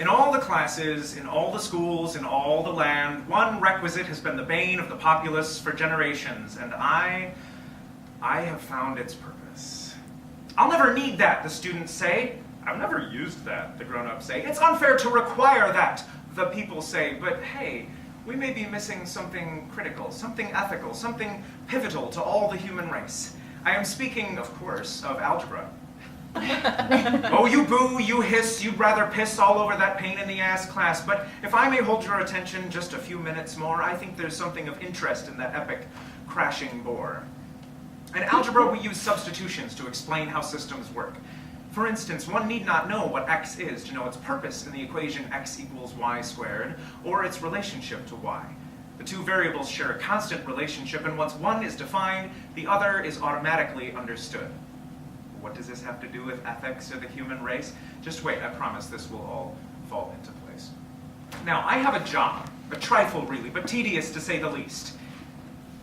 In all the classes, in all the schools, in all the land, one requisite has been the bane of the populace for generations, and I have found its purpose. I'll never need that, the students say. I've never used that, the grown-ups say. It's unfair to require that, the people say. But hey, we may be missing something critical, something ethical, something pivotal to all the human race. I am speaking, of course, of algebra. Oh, you boo, you hiss, you'd rather piss all over that pain-in-the-ass class, but if I may hold your attention just a few minutes more, I think there's something of interest in that epic crashing bore. In algebra, we use substitutions to explain how systems work. For instance, one need not know what x is to know its purpose in the equation x equals y squared, or its relationship to y. The two variables share a constant relationship, and once one is defined, the other is automatically understood. What does this have to do with ethics or the human race? Just wait, I promise this will all fall into place. Now, I have a job, a trifle really, but tedious to say the least.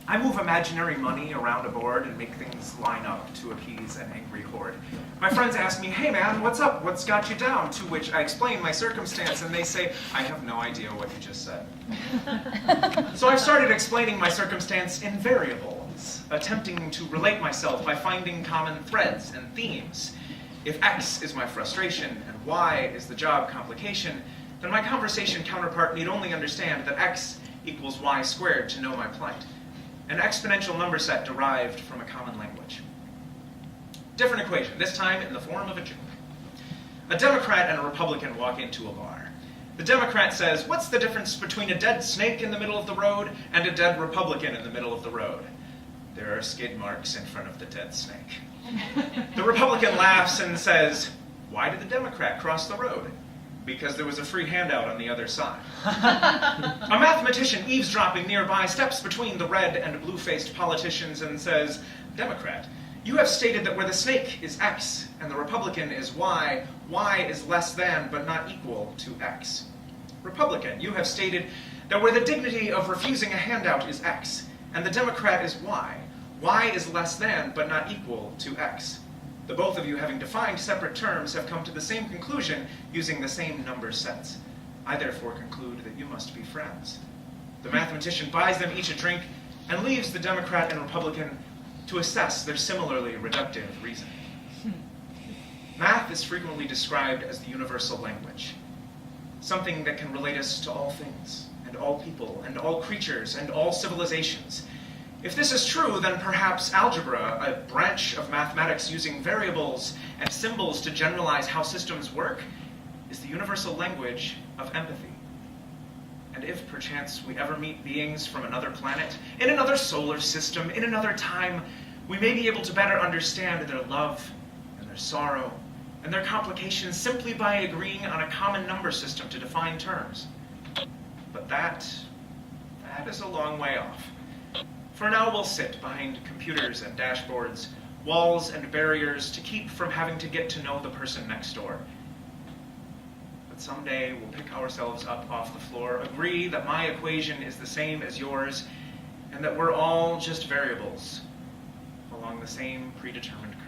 I move imaginary money around a board and make things line up to appease an angry horde. My friends ask me, hey man, what's up? What's got you down? To which I explain my circumstance, and they say, I have no idea what you just said. So I've started explaining my circumstance in variables, attempting to relate myself by finding common threads and themes. If X is my frustration and Y is the job complication, then my conversation counterpart need only understand that X equals Y squared to know my plight. An exponential number set derived from a common language. Different equation, this time in the form of a joke. A Democrat and a Republican walk into a bar. The Democrat says, what's the difference between a dead snake in the middle of the road and a dead Republican in the middle of the road? There are skid marks in front of the dead snake. The Republican laughs and says, why did the Democrat cross the road? Because there was a free handout on the other side. A mathematician eavesdropping nearby steps between the red and blue-faced politicians and says, Democrat, you have stated that where the snake is X and the Republican is Y, Y is less than but not equal to X. Republican, you have stated that where the dignity of refusing a handout is X and the Democrat is Y, Y is less than but not equal to X. The both of you, having defined separate terms, have come to the same conclusion using the same number sets. I therefore conclude that you must be friends. The mathematician buys them each a drink and leaves the Democrat and Republican to assess their similarly reductive reasoning. Math is frequently described as the universal language, something that can relate us to all things, and all people, and all creatures, and all civilizations. If this is true, then perhaps algebra, a branch of mathematics using variables and symbols to generalize how systems work, is the universal language of empathy. And if, perchance, we ever meet beings from another planet, in another solar system, in another time, we may be able to better understand their love and their sorrow and their complications simply by agreeing on a common number system to define terms. But that is a long way off. For now, we'll sit behind computers and dashboards, walls and barriers to keep from having to get to know the person next door. But someday, we'll pick ourselves up off the floor, agree that my equation is the same as yours, and that we're all just variables along the same predetermined curve.